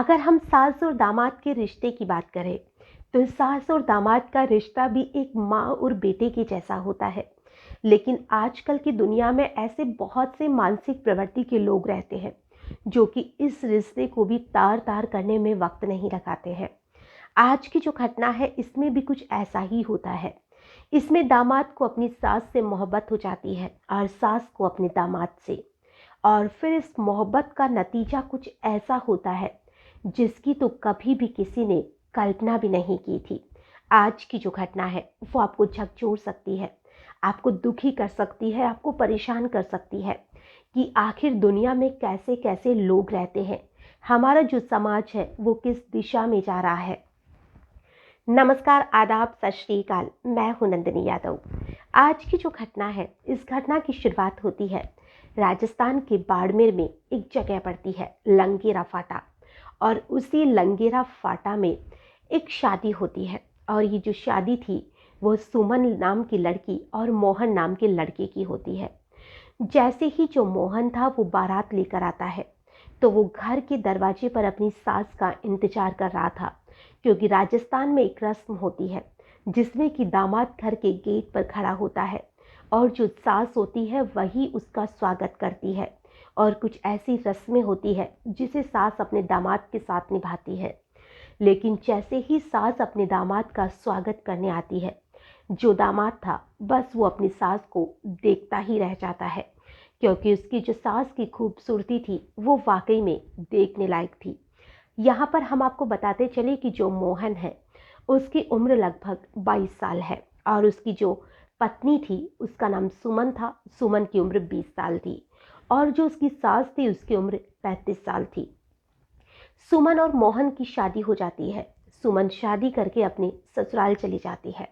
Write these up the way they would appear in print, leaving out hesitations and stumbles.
अगर हम सास और दामाद के रिश्ते की बात करें तो सास और दामाद का रिश्ता भी एक माँ और बेटे के जैसा होता है। लेकिन आजकल की दुनिया में ऐसे बहुत से मानसिक प्रवृत्ति के लोग रहते हैं जो कि इस रिश्ते को भी तार तार करने में वक्त नहीं लगाते हैं। आज की जो घटना है इसमें भी कुछ ऐसा ही होता है। इसमें दामाद को अपनी सास से मोहब्बत हो जाती है और सास को अपने दामाद से, और फिर इस मोहब्बत का नतीजा कुछ ऐसा होता है जिसकी तो कभी भी किसी ने कल्पना भी नहीं की थी। आज की जो घटना है वो आपको झकझोर सकती है, आपको दुखी कर सकती है, आपको परेशान कर सकती है कि आखिर दुनिया में कैसे कैसे लोग रहते हैं, हमारा जो समाज है वो किस दिशा में जा रहा है। नमस्कार, आदाब, सत श्री अकाल। मैं हूं नंदिनी यादव। आज की जो घटना है इस घटना की शुरुआत होती है राजस्थान के बाड़मेर में। एक जगह पड़ती है लंगेरा फाटा, और उसी लंगेरा फाटा में एक शादी होती है। और ये जो शादी थी वो सुमन नाम की लड़की और मोहन नाम के लड़के की होती है। जैसे ही जो मोहन था वो बारात लेकर आता है तो वो घर के दरवाजे पर अपनी सास का इंतजार कर रहा था, क्योंकि राजस्थान में एक रस्म होती है जिसमें कि दामाद घर के गेट पर खड़ा होता है और जो सास होती है वही उसका स्वागत करती है। और कुछ ऐसी रस्में होती है जिसे सास अपने दामाद के साथ निभाती है। लेकिन जैसे ही सास अपने दामाद का स्वागत करने आती है, जो दामाद था बस वो अपनी सास को देखता ही रह जाता है, क्योंकि उसकी जो सास की खूबसूरती थी वो वाकई में देखने लायक थी। यहाँ पर हम आपको बताते चले कि जो मोहन है उसकी उम्र लगभग 22 साल है, और उसकी जो पत्नी थी उसका नाम सुमन था। सुमन की उम्र 20 साल थी, और जो उसकी सास थी उसकी उम्र 35 साल थी। सुमन और मोहन की शादी हो जाती है। सुमन शादी करके अपने ससुराल चली जाती है।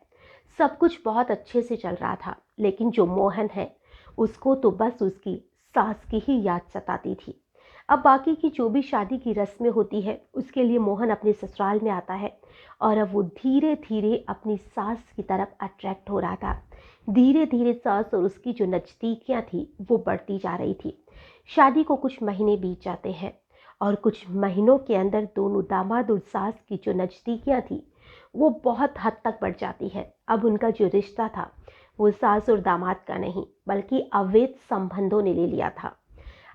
सब कुछ बहुत अच्छे से चल रहा था, लेकिन जो मोहन है उसको तो बस उसकी सास की ही याद सताती थी। अब बाकी की जो भी शादी की रस्में होती है उसके लिए मोहन अपने ससुराल में आता है, और अब वो धीरे धीरे अपनी सास की तरफ अट्रैक्ट हो रहा था। धीरे धीरे सास और उसकी जो नज़दीकियाँ थी वो बढ़ती जा रही थी। शादी को कुछ महीने बीत जाते हैं, और कुछ महीनों के अंदर दोनों दामाद और सास की जो नज़दीकियाँ थी वो बहुत हद तक बढ़ जाती है। अब उनका जो रिश्ता था वो सास और दामाद का नहीं बल्कि अवैध संबंधों ने ले लिया था।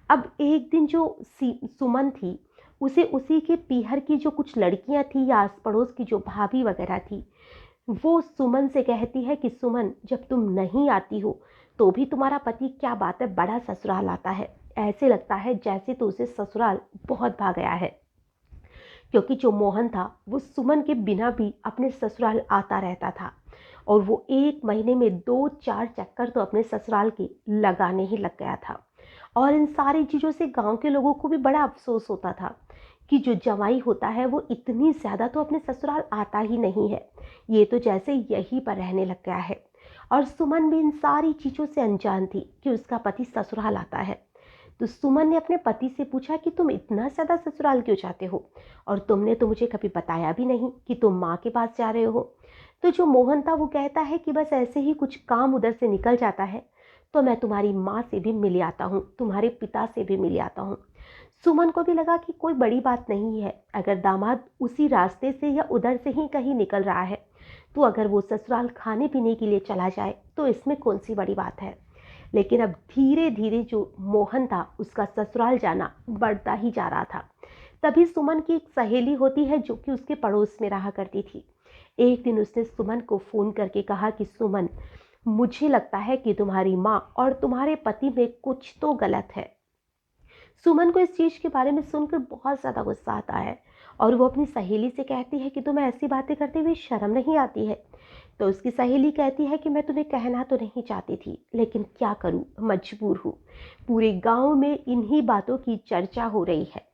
अब एक दिन जो सुमन थी उसे उसी के पीहर की जो कुछ लड़कियां थी या आस पड़ोस की जो भाभी वगैरह थी वो सुमन से कहती है कि सुमन, जब तुम नहीं आती हो तो भी तुम्हारा पति क्या बात है बड़ा ससुराल आता है, ऐसे लगता है जैसे तो उसे ससुराल बहुत भा गया है। क्योंकि जो मोहन था वो सुमन के बिना भी अपने ससुराल आता रहता था, और वो एक महीने में 2-4 चक्कर तो अपने ससुराल के लगाने ही लग गया था। और इन सारी चीज़ों से गांव के लोगों को भी बड़ा अफसोस होता था कि जो जवाई होता है वो इतनी ज़्यादा तो अपने ससुराल आता ही नहीं है, ये तो जैसे यहीं पर रहने लग गया है। और सुमन भी इन सारी चीज़ों से अनजान थी कि उसका पति ससुराल आता है। तो सुमन ने अपने पति से पूछा कि तुम इतना ज़्यादा ससुराल क्यों जाते हो, और तुमने तो मुझे कभी बताया भी नहीं कि तुम माँ के पास जा रहे हो। तो जो मोहन था वो कहता है कि बस ऐसे ही कुछ काम उधर से निकल जाता है तो मैं तुम्हारी माँ से भी मिल आता हूँ, तुम्हारे पिता से भी मिल आता हूँ। सुमन को भी लगा कि कोई बड़ी बात नहीं है, अगर दामाद उसी रास्ते से या उधर से ही कहीं निकल रहा है तो अगर वो ससुराल खाने पीने के लिए चला जाए तो इसमें कौन सी बड़ी बात है। लेकिन अब धीरे धीरे जो मोहन था उसका ससुराल जाना बढ़ता ही जा रहा था। तभी सुमन की एक सहेली होती है जो कि उसके पड़ोस में रहा करती थी। एक दिन उसने सुमन को फ़ोन करके कहा कि सुमन, मुझे लगता है कि तुम्हारी माँ और तुम्हारे पति में कुछ तो गलत है। सुमन को इस चीज़ के बारे में सुनकर बहुत ज़्यादा गुस्सा आता है, और वो अपनी सहेली से कहती है कि तुम्हें ऐसी बातें करते हुए शर्म नहीं आती है। तो उसकी सहेली कहती है कि मैं तुम्हें कहना तो नहीं चाहती थी, लेकिन क्या करूं, मजबूर हूँ। पूरे गांव में इन्हीं बातों की चर्चा हो रही है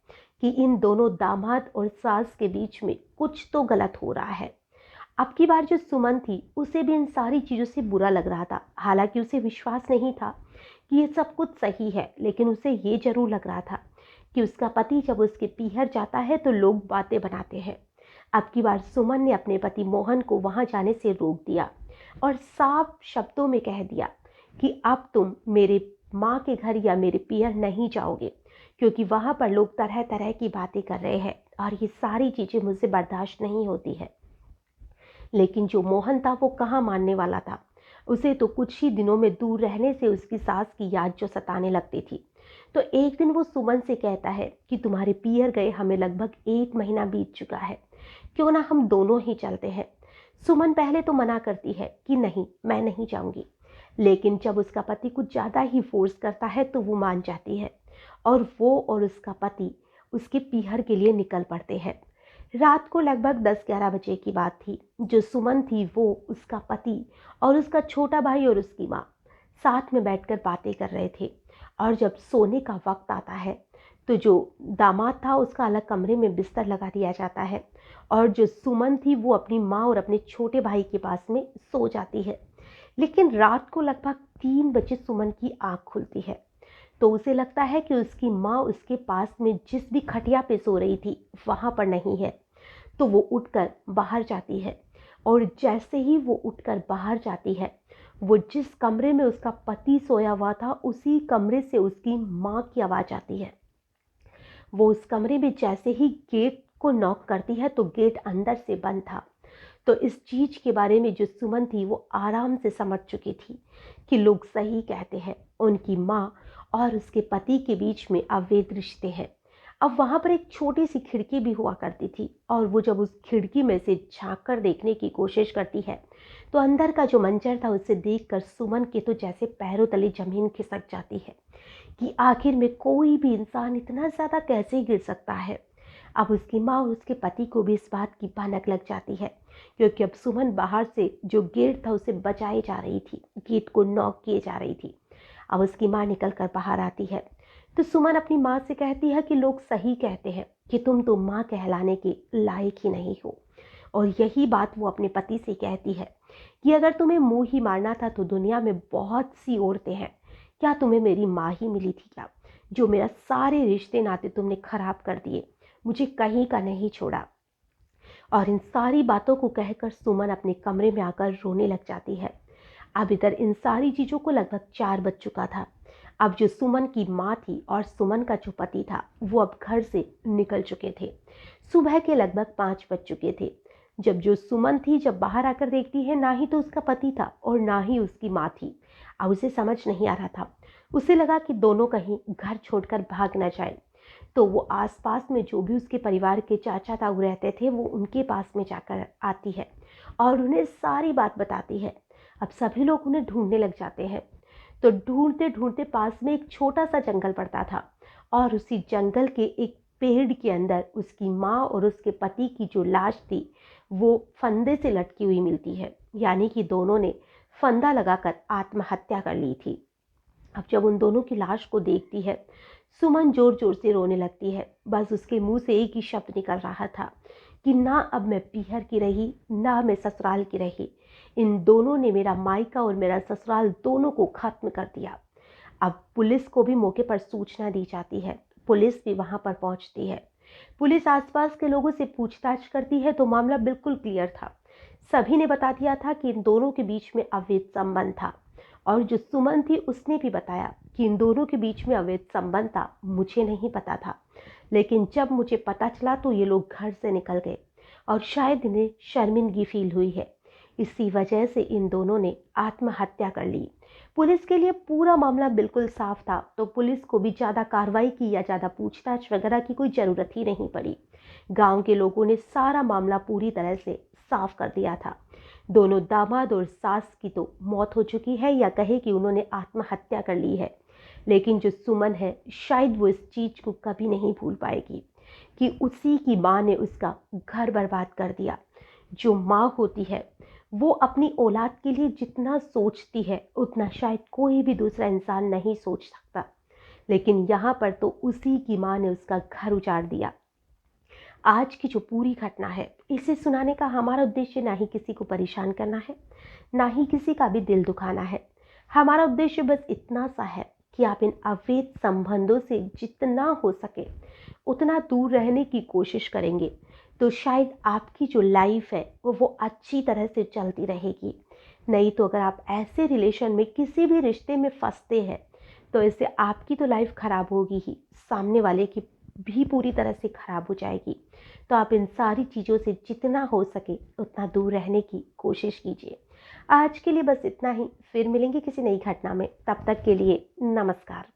कि इन दोनों दामाद और सास के बीच में कुछ तो गलत हो रहा है। अब की बार जो सुमन थी उसे भी इन सारी चीज़ों से बुरा लग रहा था। हालांकि उसे विश्वास नहीं था कि ये सब कुछ सही है, लेकिन उसे ये जरूर लग रहा था कि उसका पति जब उसके पीहर जाता है तो लोग बातें बनाते हैं। अब की बार सुमन ने अपने पति मोहन को वहां जाने से रोक दिया और साफ शब्दों में कह दिया कि अब तुम मेरे माँ के घर या मेरे पीहर नहीं जाओगे, क्योंकि वहाँ पर लोग तरह तरह की बातें कर रहे हैं और ये सारी चीज़ें मुझसे बर्दाश्त नहीं होती है। लेकिन जो मोहन था वो कहाँ मानने वाला था। उसे तो कुछ ही दिनों में दूर रहने से उसकी सास की याद जो सताने लगती थी। तो एक दिन वो सुमन से कहता है कि तुम्हारे पियर गए हमें लगभग 1 महीना बीत चुका है, क्यों ना हम दोनों ही चलते हैं। सुमन पहले तो मना करती है कि नहीं, मैं नहीं जाऊंगी, लेकिन जब उसका पति कुछ ज़्यादा ही फोर्स करता है तो वो मान जाती है और वो और उसका पति उसके पीहर के लिए निकल पड़ते हैं। रात को लगभग 10-11 बजे की बात थी। जो सुमन थी वो, उसका पति और उसका छोटा भाई और उसकी माँ साथ में बैठकर बातें कर रहे थे। और जब सोने का वक्त आता है तो जो दामाद था उसका अलग कमरे में बिस्तर लगा दिया जाता है और जो सुमन थी वो अपनी माँ और अपने छोटे भाई के पास में सो जाती है। लेकिन रात को लगभग 3 बजे सुमन की आँख खुलती है तो उसे लगता है कि उसकी माँ उसके पास में जिस भी खटिया पे सो रही थी वहाँ पर नहीं है। तो वो उठकर बाहर जाती है और जैसे ही वो उठकर बाहर जाती है, वो जिस कमरे में उसका पति सोया हुआ था उसी कमरे से उसकी माँ की आवाज़ आती है। वो उस कमरे में जैसे ही गेट को नॉक करती है तो गेट अंदर से बंद था। तो इस चीज़ के बारे में जो सुमन थी वो आराम से समझ चुकी थी कि लोग सही कहते हैं, उनकी माँ और उसके पति के बीच में अवैध रिश्ते हैं। अब वहाँ पर एक छोटी सी खिड़की भी हुआ करती थी और वो जब उस खिड़की में से झांक कर देखने की कोशिश करती है तो अंदर का जो मंजर था उसे देखकर सुमन के तो जैसे पैरों तले जमीन खिसक जाती है कि आखिर में कोई भी इंसान इतना ज़्यादा कैसे गिर सकता है। अब उसकी माँ और उसके पति को भी इस बात की भनक लग जाती है, क्योंकि अब सुमन बाहर से जो गेट था उसे बचाई जा रही थी, गेट को नॉक किए जा रही थी। अब उसकी माँ निकल कर बाहर आती है तो सुमन अपनी माँ से कहती है कि लोग सही कहते हैं कि तुम तो माँ कहलाने के लायक ही नहीं हो। और यही बात वो अपने पति से कहती है कि अगर तुम्हें मुंह ही मारना था तो दुनिया में बहुत सी औरतें हैं, क्या तुम्हें मेरी माँ ही मिली थी क्या, जो मेरा सारे रिश्ते नाते तुमने खराब कर दिए, मुझे कहीं का नहीं छोड़ा। और इन सारी बातों को कहकर सुमन अपने कमरे में आकर रोने लग जाती है। अब इधर इन सारी चीज़ों को लगभग 4 बज चुका था। अब जो सुमन की माँ थी और सुमन का जो पति था वो अब घर से निकल चुके थे। सुबह के लगभग 5 बज चुके थे जब जो सुमन थी जब बाहर आकर देखती है, ना ही तो उसका पति था और ना ही उसकी माँ थी। अब उसे समझ नहीं आ रहा था। उसे लगा कि दोनों कहीं घर छोड़कर भाग न जाए। तो वो आसपास में जो भी उसके परिवार के चाचा ताऊ रहते थे वो उनके पास में जाकर आती है और उन्हें सारी बात बताती है। अब सभी लोग उन्हें ढूंढने लग जाते हैं। तो ढूंढते ढूंढते पास में एक छोटा सा जंगल पड़ता था और उसी जंगल के एक पेड़ के अंदर उसकी माँ और उसके पति की जो लाश थी वो फंदे से लटकी हुई मिलती है, यानी कि दोनों ने फंदा लगाकर आत्महत्या कर ली थी। अब जब उन दोनों की लाश को देखती है, सुमन जोर जोर से रोने लगती है। बस उसके मुंह से एक ही शब्द निकल रहा था कि ना अब मैं पीहर की रही, ना मैं ससुराल की रही। इन दोनों ने मेरा मायका और मेरा ससुराल दोनों को खत्म कर दिया। अब पुलिस को भी मौके पर सूचना दी जाती है। पुलिस भी वहां पर पहुंचती है। पुलिस आसपास के लोगों से पूछताछ करती है तो मामला बिल्कुल क्लियर था। सभी ने बता दिया था कि इन दोनों के बीच में अवैध संबंध था और जो सुमन थी उसने भी बताया कि इन दोनों के बीच में अवैध संबंध था, मुझे नहीं पता था, लेकिन जब मुझे पता चला तो ये लोग घर से निकल गए और शायद इन्हें शर्मिंदगी फील हुई है, इसी वजह से इन दोनों ने आत्महत्या कर ली। पुलिस के लिए पूरा मामला बिल्कुल साफ था, तो पुलिस को भी ज़्यादा कार्रवाई की या ज़्यादा पूछताछ वगैरह की कोई ज़रूरत ही नहीं पड़ी। गांव के लोगों ने सारा मामला पूरी तरह से साफ कर दिया था। दोनों दामाद और सास की तो मौत हो चुकी है, या कहे कि उन्होंने आत्महत्या कर ली है। लेकिन जो सुमन है शायद वो इस चीज़ को कभी नहीं भूल पाएगी कि उसी की माँ ने उसका घर बर्बाद कर दिया। जो माँ होती है वो अपनी औलाद के लिए जितना सोचती है उतना शायद कोई भी दूसरा इंसान नहीं सोच सकता, लेकिन यहाँ पर तो उसी की माँ ने उसका घर उजाड़ दिया। आज की जो पूरी घटना है इसे सुनाने का हमारा उद्देश्य ना ही किसी को परेशान करना है, ना ही किसी का भी दिल दुखाना है। हमारा उद्देश्य बस इतना सा है कि आप इन अवैध संबंधों से जितना हो सके उतना दूर रहने की कोशिश करेंगे तो शायद आपकी जो लाइफ है वो अच्छी तरह से चलती रहेगी। नहीं तो अगर आप ऐसे रिलेशन में किसी भी रिश्ते में फंसते हैं तो इससे आपकी तो लाइफ ख़राब होगी ही, सामने वाले की भी पूरी तरह से ख़राब हो जाएगी। तो आप इन सारी चीज़ों से जितना हो सके उतना दूर रहने की कोशिश कीजिए। आज के लिए बस इतना ही, फिर मिलेंगे किसी नई घटना में, तब तक के लिए नमस्कार।